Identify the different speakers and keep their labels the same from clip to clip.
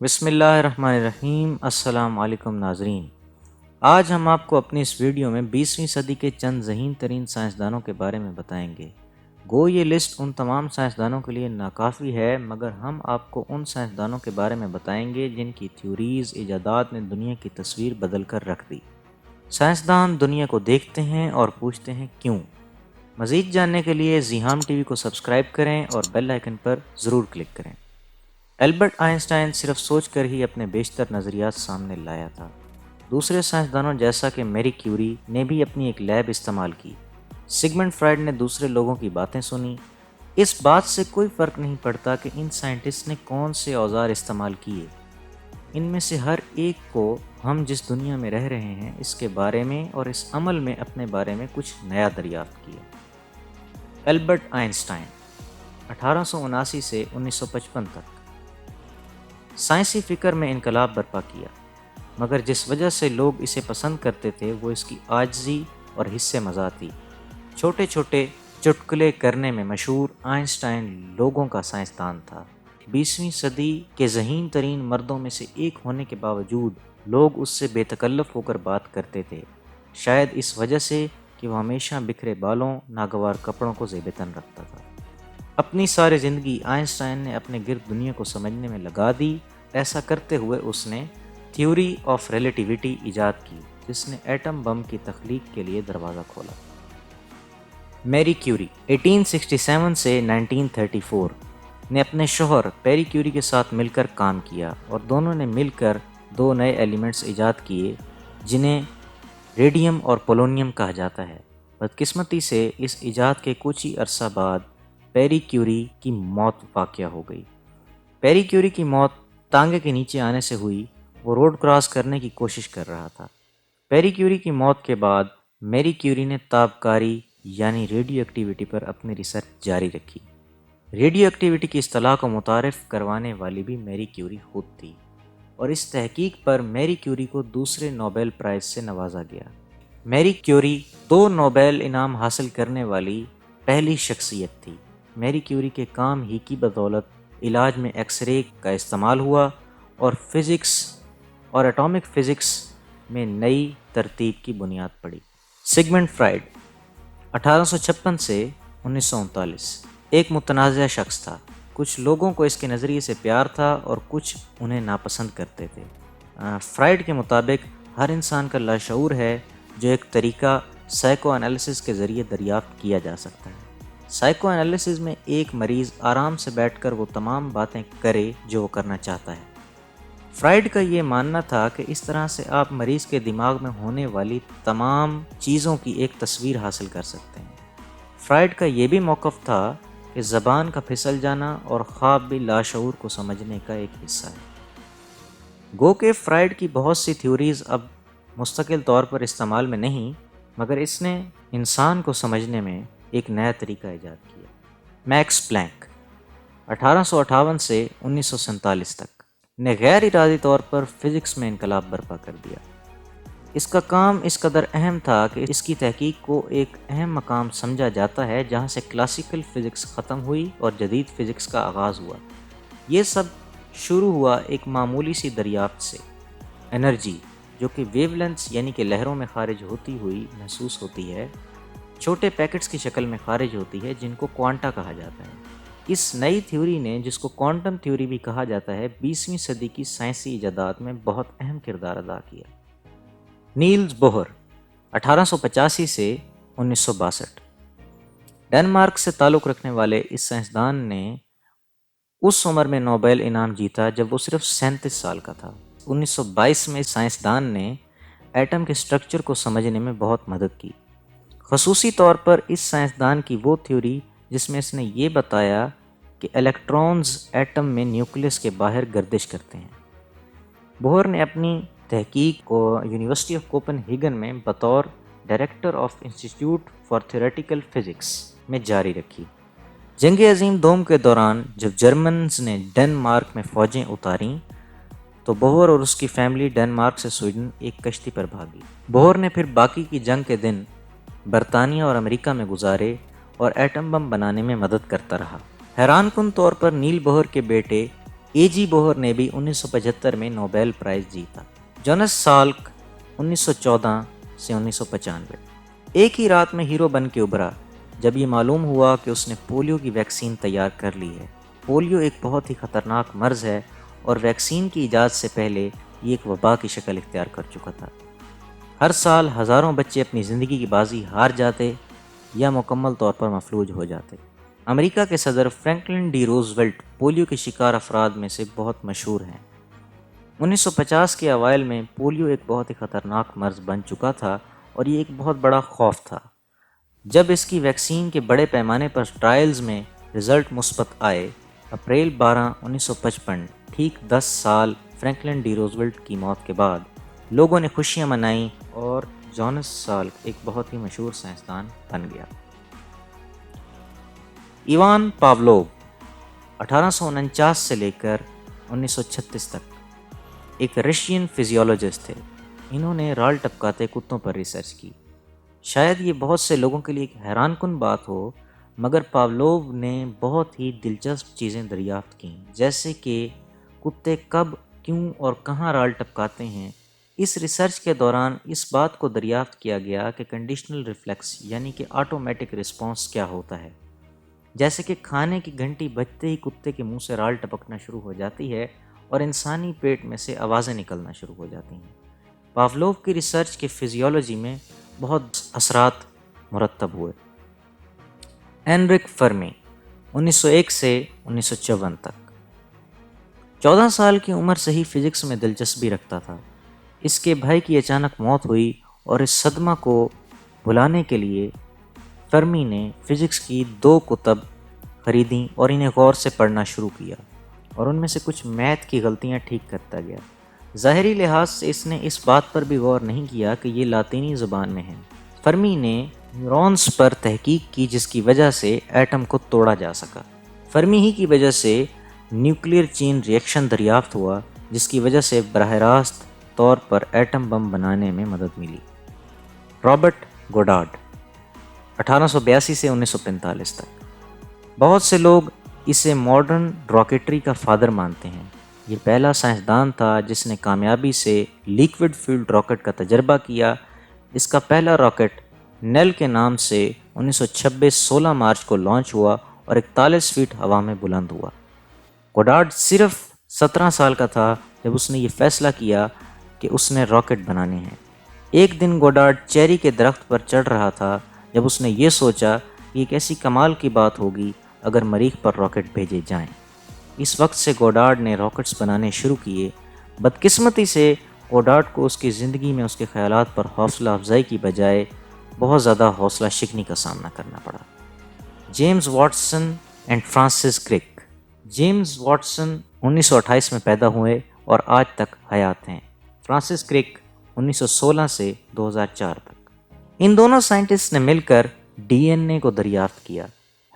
Speaker 1: بسم اللہ الرحمن الرحیم۔ السلام علیکم ناظرین، آج ہم آپ کو اپنی اس ویڈیو میں 20ویں صدی کے چند ذہین ترین سائنسدانوں کے بارے میں بتائیں گے۔ گو یہ لسٹ ان تمام سائنسدانوں کے لیے ناکافی ہے، مگر ہم آپ کو ان سائنسدانوں کے بارے میں بتائیں گے جن کی تھیوریز، ایجادات نے دنیا کی تصویر بدل کر رکھ دی۔ سائنسدان دنیا کو دیکھتے ہیں اور پوچھتے ہیں کیوں؟ مزید جاننے کے لیے ذیہام ٹی وی کو سبسکرائب کریں اور بیل آئیکن پر ضرور کلک کریں۔ البرٹ آئنسٹائن صرف سوچ کر ہی اپنے بیشتر نظریات سامنے لایا تھا۔ دوسرے سائنسدانوں جیسا کہ میری کیوری نے بھی اپنی ایک لیب استعمال کی۔ سگمنڈ فرائڈ نے دوسرے لوگوں کی باتیں سنی۔ اس بات سے کوئی فرق نہیں پڑتا کہ ان سائنٹسٹ نے کون سے اوزار استعمال کیے، ان میں سے ہر ایک کو ہم جس دنیا میں رہ رہے ہیں اس کے بارے میں اور اس عمل میں اپنے بارے میں کچھ نیا دریافت کیا۔ البرٹ آئنسٹائن 1879 سے 1955 تک سائنسی فکر میں انقلاب برپا کیا، مگر جس وجہ سے لوگ اسے پسند کرتے تھے وہ اس کی عاجزی اور حصے مزاح تھی۔ چھوٹے چھوٹے چٹکلے کرنے میں مشہور آئنسٹائن لوگوں کا سائنسدان تھا۔ 20ویں صدی کے ذہین ترین مردوں میں سے ایک ہونے کے باوجود لوگ اس سے بے تکلف ہو کر بات کرتے تھے، شاید اس وجہ سے کہ وہ ہمیشہ بکھرے بالوں، ناگوار کپڑوں کو زیب تن رکھتا تھا۔ اپنی ساری زندگی آئنسٹائن نے اپنے گرد دنیا کو سمجھنے میں لگا دی۔ ایسا کرتے ہوئے اس نے تھیوری آف ریلیٹیوٹی ایجاد کی، جس نے ایٹم بم کی تخلیق کے لیے دروازہ کھولا۔ میری کیوری 1867 سے 1934 نے اپنے شوہر پیری کیوری کے ساتھ مل کر کام کیا اور دونوں نے مل کر دو نئے ایلیمنٹس ایجاد کیے جنہیں ریڈیم اور پولونیم کہا جاتا ہے۔ بدقسمتی سے اس ایجاد کے کچھ ہی عرصہ بعد پیری کیوری کی موت واقع ہو گئی۔ پیری کیوری کی موت تانگے کے نیچے آنے سے ہوئی۔ وہ روڈ کراس کرنے کی کوشش کر رہا تھا۔ پیری کیوری کی موت کے بعد میری کیوری نے تابکاری یعنی ریڈیو ایکٹیویٹی پر اپنی ریسرچ جاری رکھی۔ ریڈیو ایکٹیویٹی کی اصطلاح کو متعارف کروانے والی بھی میری کیوری خود تھی، اور اس تحقیق پر میری کیوری کو دوسرے نوبل پرائز سے نوازا گیا۔ میری کیوری 2 نوبل انعام حاصل کرنے والی پہلی شخصیت تھی۔ میری کیوری کے کام ہی کی بدولت علاج میں ایکس رے کا استعمال ہوا اور فزکس اور ایٹامک فزکس میں نئی ترتیب کی بنیاد پڑی۔ سگمنڈ فرائڈ 1856 سے 1939 ایک متنازع شخص تھا۔ کچھ لوگوں کو اس کے نظریے سے پیار تھا اور کچھ انہیں ناپسند کرتے تھے۔ فرائڈ کے مطابق ہر انسان کا لاشعور ہے جو ایک طریقہ سائیکو انالیسس کے ذریعے دریافت کیا جا سکتا ہے۔ سائیکو انالیسس میں ایک مریض آرام سے بیٹھ کر وہ تمام باتیں کرے جو وہ کرنا چاہتا ہے۔ فرائڈ کا یہ ماننا تھا کہ اس طرح سے آپ مریض کے دماغ میں ہونے والی تمام چیزوں کی ایک تصویر حاصل کر سکتے ہیں۔ فرائڈ کا یہ بھی موقف تھا کہ زبان کا پھسل جانا اور خواب بھی لاشعور کو سمجھنے کا ایک حصہ ہے۔ گو کہ فرائڈ کی بہت سی تھیوریز اب مستقل طور پر استعمال میں نہیں، مگر اس نے انسان کو سمجھنے میں ایک نیا طریقہ ایجاد کیا۔ میکس پلانک 1858 سے 1947 تک نے غیر ارادی طور پر فزکس میں انقلاب برپا کر دیا۔ اس کا کام اس قدر اہم تھا کہ اس کی تحقیق کو ایک اہم مقام سمجھا جاتا ہے جہاں سے کلاسیکل فزکس ختم ہوئی اور جدید فزکس کا آغاز ہوا۔ یہ سب شروع ہوا ایک معمولی سی دریافت سے، انرجی جو کہ ویو لینتھس یعنی کہ لہروں میں خارج ہوتی ہوئی محسوس ہوتی ہے، چھوٹے پیکٹس کی شکل میں خارج ہوتی ہے جن کو کوانٹا کہا جاتا ہے۔ اس نئی تھیوری نے، جس کو کوانٹم تھیوری بھی کہا جاتا ہے، 20ویں صدی کی سائنسی ایجادات میں بہت اہم کردار ادا کیا۔ نیلز بوہر 1885 سے 1962 ڈنمارک سے تعلق رکھنے والے اس سائنسدان نے اس عمر میں نوبل انعام جیتا جب وہ صرف 37 سال کا تھا۔ 1922 میں اس سائنسدان نے ایٹم کے سٹرکچر کو سمجھنے میں بہت مدد کی، خصوصی طور پر اس سائنسدان کی وہ تھیوری جس میں اس نے یہ بتایا کہ الیکٹرونز ایٹم میں نیوکلس کے باہر گردش کرتے ہیں۔ بوہر نے اپنی تحقیق کو یونیورسٹی آف کوپن ہیگن میں بطور director of institute for theoretical physics میں جاری رکھی۔ جنگ عظیم دوم کے دوران جب جرمنز نے ڈنمارک میں فوجیں اتاریں تو بوہر اور اس کی فیملی ڈنمارک سے سویڈن ایک کشتی پر بھاگی۔ بوہر نے پھر باقی کی جنگ کے دن برطانیہ اور امریکہ میں گزارے اور ایٹم بم بنانے میں مدد کرتا رہا۔ حیران کن طور پر نیل بوہر کے بیٹے A.G. بوہر نے بھی 1975 میں نوبیل پرائز جیتا۔ جونس سالک 1914 سے 1995 ایک ہی رات میں ہیرو بن کے ابھرا جب یہ معلوم ہوا کہ اس نے پولیو کی ویکسین تیار کر لی ہے۔ پولیو ایک بہت ہی خطرناک مرض ہے اور ویکسین کی ایجاد سے پہلے یہ ایک وبا کی شکل اختیار کر چکا تھا۔ ہر سال ہزاروں بچے اپنی زندگی کی بازی ہار جاتے یا مکمل طور پر مفلوج ہو جاتے۔ امریکہ کے صدر فرینکلن ڈی روزویلٹ پولیو کے شکار افراد میں سے بہت مشہور ہیں۔ 1950 کے اوائل میں پولیو ایک بہت ہی خطرناک مرض بن چکا تھا اور یہ ایک بہت بڑا خوف تھا۔ جب اس کی ویکسین کے بڑے پیمانے پر ٹرائلز میں رزلٹ مثبت آئے، اپریل 12، 1955، ٹھیک 10 سال فرینکلن ڈی روزویلٹ کی موت کے بعد، لوگوں نے خوشیاں منائیں اور جونس سالک ایک بہت ہی مشہور سائنسدان بن گیا۔ ایوان پاولوو 1849 سے لے کر 1936 تک ایک رشین فزیولوجسٹ تھے۔ انہوں نے رال ٹپکاتے کتوں پر ریسرچ کی۔ شاید یہ بہت سے لوگوں کے لیے ایک حیران کن بات ہو، مگر پاولوو نے بہت ہی دلچسپ چیزیں دریافت کیں، جیسے کہ کتے کب، کیوں اور کہاں رال ٹپکاتے ہیں۔ اس ریسرچ کے دوران اس بات کو دریافت کیا گیا کہ کنڈیشنل ریفلیکس یعنی کہ آٹومیٹک رسپانس کیا ہوتا ہے، جیسے کہ کھانے کی گھنٹی بجتے ہی کتے کے منہ سے رال ٹپکنا شروع ہو جاتی ہے اور انسانی پیٹ میں سے آوازیں نکلنا شروع ہو جاتی ہیں۔ پاولوو کی ریسرچ کے فزیولوجی میں بہت اثرات مرتب ہوئے۔ ہینرک فرمی 1901 سے 1954 تک 14 سال کی عمر سے ہی فزکس میں دلچسپی رکھتا تھا۔ اس کے بھائی کی اچانک موت ہوئی اور اس صدمہ کو بھلانے کے لیے فرمی نے فزکس کی 2 کتب خریدیں اور انہیں غور سے پڑھنا شروع کیا، اور ان میں سے کچھ میتھ کی غلطیاں ٹھیک کرتا گیا۔ ظاہری لحاظ سے اس نے اس بات پر بھی غور نہیں کیا کہ یہ لاطینی زبان میں ہے۔ فرمی نے نیورونز پر تحقیق کی جس کی وجہ سے ایٹم کو توڑا جا سکا۔ فرمی ہی کی وجہ سے نیوکلیئر چین ریئیکشن دریافت ہوا، جس کی وجہ سے براہ راست طور پر ایٹم بم بنانے میں مدد ملی۔ رابرٹ گوڈارڈ 1882 سے 1945 تک بہت سے لوگ اسے ماڈرن راکٹری کا فادر مانتے ہیں۔ یہ پہلا سائنسدان تھا جس نے کامیابی سے لیکوڈ فیولڈ راکٹ کا تجربہ کیا۔ اس کا پہلا راکٹ نیل کے نام سے 1926 16 مارچ کو لانچ ہوا اور 41 فیٹ ہوا میں بلند ہوا۔ گوڈارڈ صرف 17 سال کا تھا جب اس نے یہ فیصلہ کیا کہ اس نے راکٹ بنانے ہیں۔ ایک دن گوڈارڈ چیری کے درخت پر چڑھ رہا تھا جب اس نے یہ سوچا کہ ایک ایسی کمال کی بات ہوگی اگر مریخ پر راکٹ بھیجے جائیں۔ اس وقت سے گوڈارڈ نے راکٹس بنانے شروع کیے۔ بدقسمتی سے گوڈارڈ کو اس کی زندگی میں اس کے خیالات پر حوصلہ افزائی کی بجائے بہت زیادہ حوصلہ شکنی کا سامنا کرنا پڑا۔ James Watson and Francis Crick James Watson 1928 میں پیدا ہوئے اور آج تک حیات ہیں۔ فرانسس کرک 1916 سے 2004 تک۔ ان دونوں سائنٹسٹ نے مل کر ڈی این اے کو دریافت کیا۔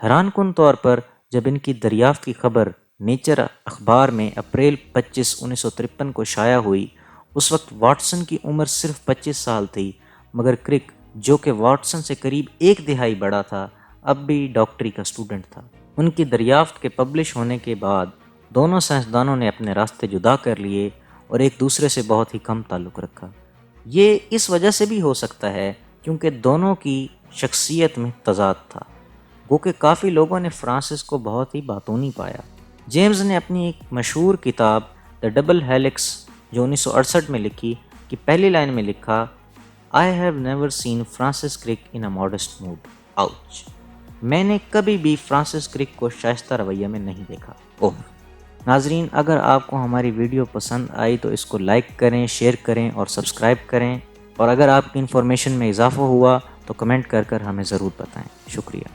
Speaker 1: حیران کن طور پر جب ان کی دریافت کی خبر نیچر اخبار میں اپریل 25، 1953 کو شائع ہوئی، اس وقت واٹسن کی عمر صرف 25 سال تھی، مگر کرک جو کہ واٹسن سے قریب 1 دہائی بڑا تھا، اب بھی ڈاکٹری کا اسٹوڈنٹ تھا۔ ان کی دریافت کے پبلش ہونے کے بعد دونوں سائنسدانوں نے اپنے راستے جدا کر لیے اور ایک دوسرے سے بہت ہی کم تعلق رکھا۔ یہ اس وجہ سے بھی ہو سکتا ہے کیونکہ دونوں کی شخصیت میں تضاد تھا، گو کہ کافی لوگوں نے فرانسس کو بہت ہی باتونی پایا۔ جیمز نے اپنی ایک مشہور کتاب دا ڈبل ہیلکس جو 1968 میں لکھی کی پہلی لائن میں لکھا I have never seen Francis Crick in a modest mood. Ouch. میں نے کبھی بھی فرانسس کرک کو شائستہ رویہ میں نہیں دیکھا۔ ناظرین، اگر آپ کو ہماری ویڈیو پسند آئی تو اس کو لائک کریں، شیئر کریں اور سبسکرائب کریں، اور اگر آپ کی انفارمیشن میں اضافہ ہوا تو کمنٹ کر ہمیں ضرور بتائیں۔ شکریہ۔